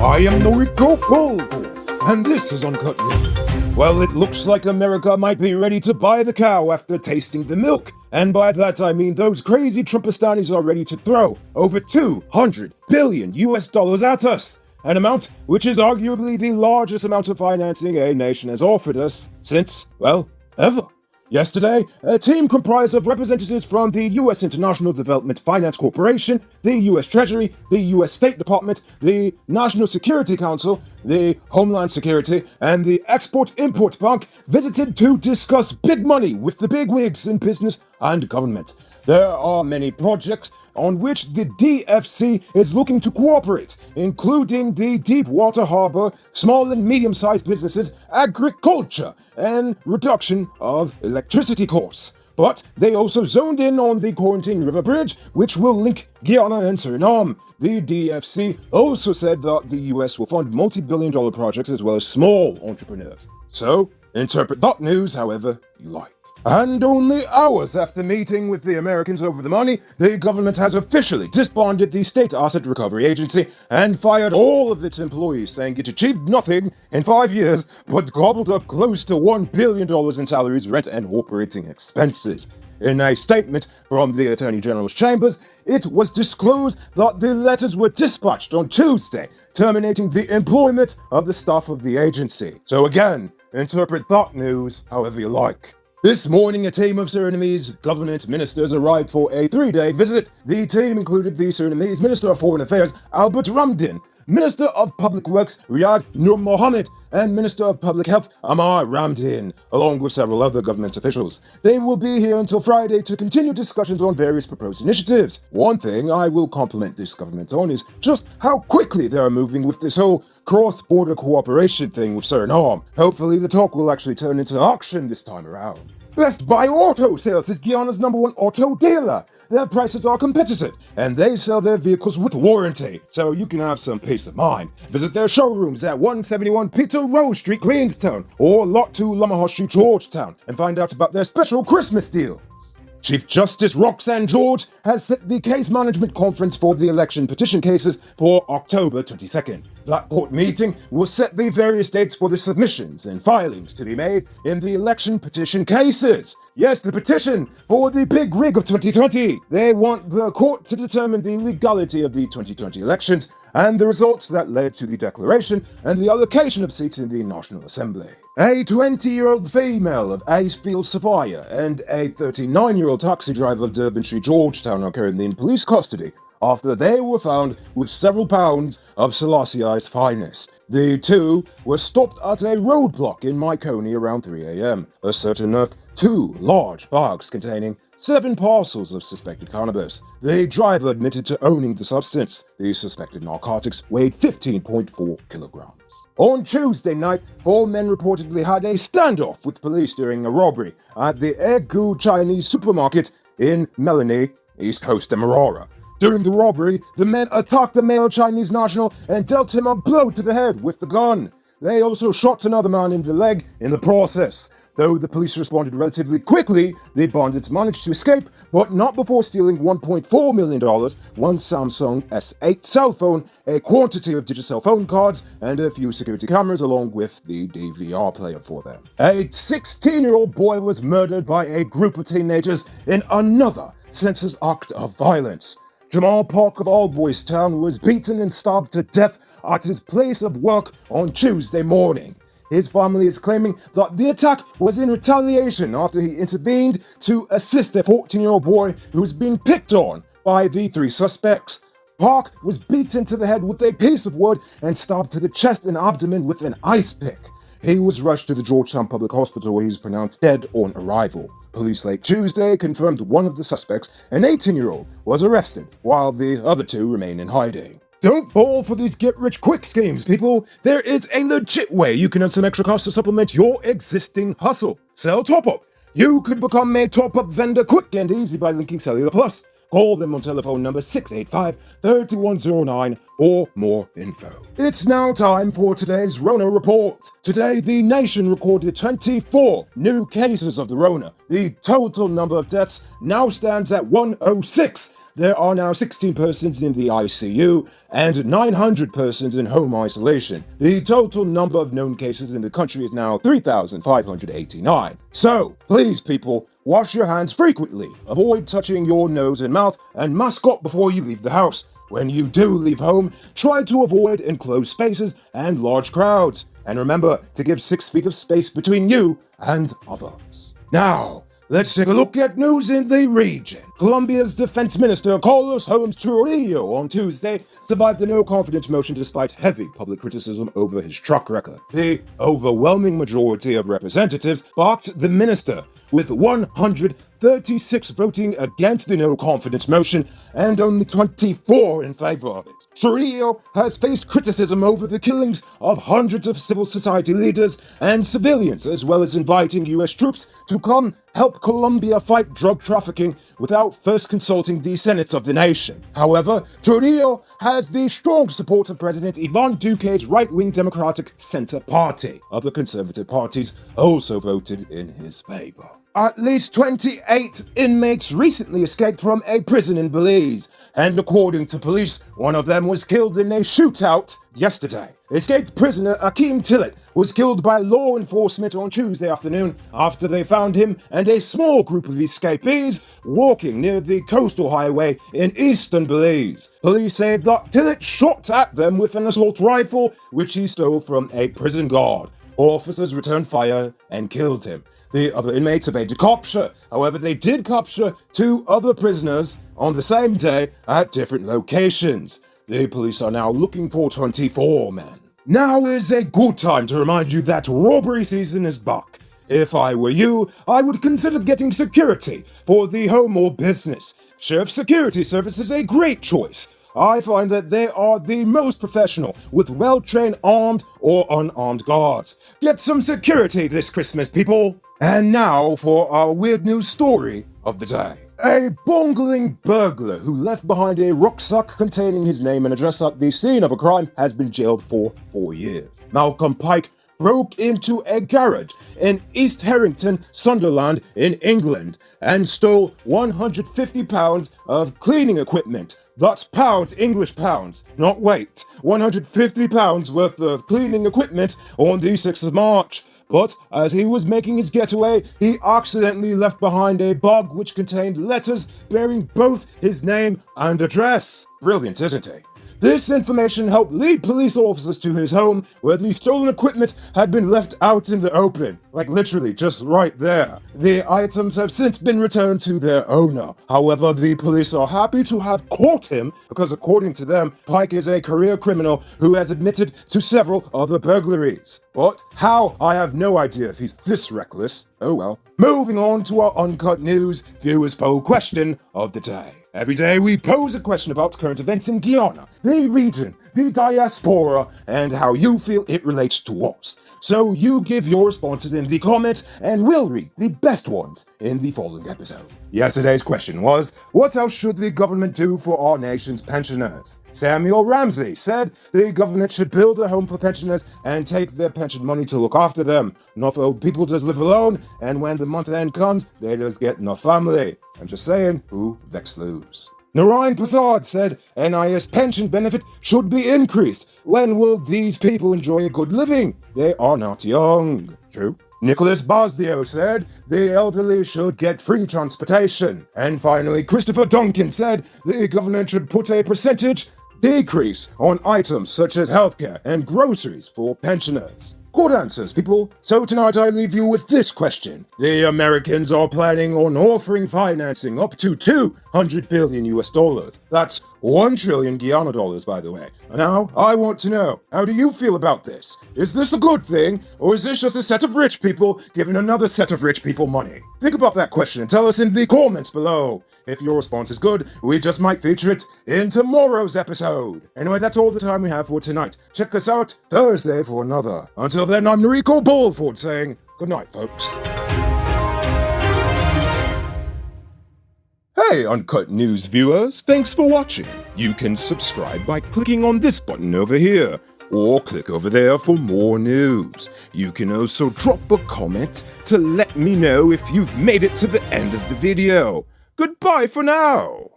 I am Noriko Bolgo, and this is Uncut News. Well, it looks like America might be ready to buy the cow after tasting the milk. And by that I mean those crazy Trumpistanis are ready to throw over $200 billion at us. An amount which is arguably the largest amount of financing a nation has offered us since, well, ever. Yesterday, a team comprised of representatives from the U.S. International Development Finance Corporation, the U.S. Treasury, the U.S. State Department, the National Security Council, the Homeland Security, and the Export-Import Bank visited to discuss big money with the bigwigs in business and government. There are many projects on which the DFC is looking to cooperate, including the Deepwater Harbor, small and medium-sized businesses, agriculture, and reduction of electricity costs. But they also zoned in on the Quarantine River Bridge, which will link Guyana and Suriname. The DFC also said that the US will fund multi-billion-dollar projects as well as small entrepreneurs. So, interpret that news however you like. And only hours after meeting with the Americans over the money, the government has officially disbanded the State Asset Recovery Agency and fired all of its employees, saying it achieved nothing in 5 years, but gobbled up close to $1 billion in salaries, rent, and operating expenses. In a statement from the Attorney General's chambers, it was disclosed that the letters were dispatched on Tuesday, terminating the employment of the staff of the agency. So again, interpret that news however you like. This morning, a team of Surinamese government ministers arrived for a 3-day visit. The team included the Surinamese Minister of Foreign Affairs, Albert Ramdin, Minister of Public Works, Riyad Nur Mohammed, and Minister of Public Health, Amar Ramdin, along with several other government officials. They will be here until Friday to continue discussions on various proposed initiatives. One thing I will compliment this government on is just how quickly they are moving with this whole cross-border cooperation thing with Suriname. Hopefully the talk will actually turn into action this time around. Best Buy Auto Sales is Guyana's #1 auto dealer. Their prices are competitive, and they sell their vehicles with warranty, so you can have some peace of mind. Visit their showrooms at 171 Peter Rose Street, Queenstown, or Lot 2 Lamaha Street, Georgetown, and find out about their special Christmas deals. Chief Justice Roxanne George has set the case management conference for the election petition cases for October 22nd. That court meeting will set the various dates for the submissions and filings to be made in the election petition cases. Yes, the petition for the big rig of 2020. They want the court to determine the legality of the 2020 elections and the results that led to the declaration and the allocation of seats in the National Assembly. A 20-year-old female of Acefield, Sophia, and a 39-year-old taxi driver of Durban Street, Georgetown are currently in police custody after they were found with several pounds of Selassie's finest. The two were stopped at a roadblock in Mycone around 3 a.m. A search unearthed 2 large bags containing 7 parcels of suspected cannabis. The driver admitted to owning the substance. The suspected narcotics weighed 15.4 kilograms. On Tuesday night, 4 men reportedly had a standoff with police during a robbery at the Egu Chinese supermarket in Melanie, East Coast Demerara. During the robbery, the men attacked a male Chinese national and dealt him a blow to the head with the gun. They also shot another man in the leg in the process. Though the police responded relatively quickly, the bandits managed to escape, but not before stealing $1.4 million, 1 Samsung S8 cell phone, a quantity of digital phone cards, and a few security cameras along with the DVR player for them. A 16-year-old boy was murdered by a group of teenagers in another senseless act of violence. Jamal Park of Old Boys Town was beaten and stabbed to death at his place of work on Tuesday morning. His family is claiming that the attack was in retaliation after he intervened to assist a 14-year-old boy who was being picked on by the 3 suspects. Park was beaten to the head with a piece of wood and stabbed to the chest and abdomen with an ice pick. He was rushed to the Georgetown Public Hospital where he was pronounced dead on arrival. Police late Tuesday confirmed one of the suspects, an 18-year-old, was arrested, while the other 2 remain in hiding. Don't fall for these get-rich-quick schemes, people. There is a legit way you can earn some extra cash to supplement your existing hustle. Sell top-up. You could become a top-up vendor quick and easy by linking Cellular Plus. Call them on telephone number 685-3109 for more info. It's now time for today's Rona Report. Today, the nation recorded 24 new cases of the Rona. The total number of deaths now stands at 106. there are now 16 persons in the ICU and 900 persons in home isolation. The total number of known cases in the country is now 3,589. So, please people, wash your hands frequently, avoid touching your nose and mouth, and mask up before you leave the house. When you do leave home, try to avoid enclosed spaces and large crowds. And remember to give 6 feet of space between you and others. Now, let's take a look at news in the region. Colombia's Defense Minister Carlos Holmes Trujillo on Tuesday survived a no-confidence motion despite heavy public criticism over his track record. The overwhelming majority of representatives backed the minister, with 136 voting against the no-confidence motion and only 24 in favor of it. Trujillo has faced criticism over the killings of hundreds of civil society leaders and civilians, as well as inviting US troops to come help Colombia fight drug trafficking without first consulting the Senate of the nation. However, Trujillo has the strong support of President Ivan Duque's right-wing Democratic Center Party. Other conservative parties also voted in his favor. At least 28 inmates recently escaped from a prison in Belize, and according to police, one of them was killed in a shootout yesterday. Escaped prisoner Akeem Tillett was killed by law enforcement on Tuesday afternoon after they found him and a small group of escapees walking near the coastal highway in eastern Belize. Police say that Tillett shot at them with an assault rifle, which he stole from a prison guard. Officers returned fire and killed him. The other inmates evaded capture. However, they did capture 2 other prisoners on the same day at different locations. The police are now looking for 24 men. Now is a good time to remind you that robbery season is back. If I were you, I would consider getting security for the home or business. Sheriff Security Service is a great choice. I find that they are the most professional, with well-trained armed or unarmed guards. Get some security this Christmas, people! And now for our weird news story of the day. A bungling burglar who left behind a rucksack containing his name and address at the scene of a crime has been jailed for 4 years. Malcolm Pike broke into a garage in East Harrington, Sunderland in England and stole £150 of cleaning equipment. That's pounds, English pounds, not weight. £150 worth of cleaning equipment on the 6th of March. But as he was making his getaway, he accidentally left behind a bag which contained letters bearing both his name and address. Brilliant, isn't he? This information helped lead police officers to his home, where the stolen equipment had been left out in the open. Like literally, just right there. The items have since been returned to their owner. However, the police are happy to have caught him, because according to them, Pike is a career criminal who has admitted to several other burglaries. But how? I have no idea if he's this reckless. Oh well. Moving on to our Uncut News viewers poll question of the day. Every day we pose a question about current events in Guyana, the region, the diaspora, and how you feel it relates to us. So you give your responses in the comments, and we'll read the best ones in the following episode. Yesterday's question was, what else should the government do for our nation's pensioners? Samuel Ramsey said the government should build a home for pensioners and take their pension money to look after them. Enough old people just live alone, and when the month end comes, they just get enough family. I'm just saying, who vex lose. Narayan Prasad said NIS pension benefit should be increased. When will these people enjoy a good living? They are not young. True. Nicholas Bosdio said the elderly should get free transportation. And finally, Christopher Duncan said the government should put a percentage decrease on items such as healthcare and groceries for pensioners. Good answers, people. So tonight I leave you with this question. The Americans are planning on offering financing up to $200 billion US. That's 1 trillion Guyana dollars, by the way. Now, I want to know, how do you feel about this? Is this a good thing, or is this just a set of rich people giving another set of rich people money? Think about that question and tell us in the comments below. If your response is good, we just might feature it in tomorrow's episode. Anyway, that's all the time we have for tonight. Check us out Thursday for another. Until then, I'm Noriko Bulford saying good night, folks. Hey Uncut News viewers, thanks for watching. You can subscribe by clicking on this button over here, or click over there for more news. You can also drop a comment to let me know if you've made it to the end of the video. Goodbye for now.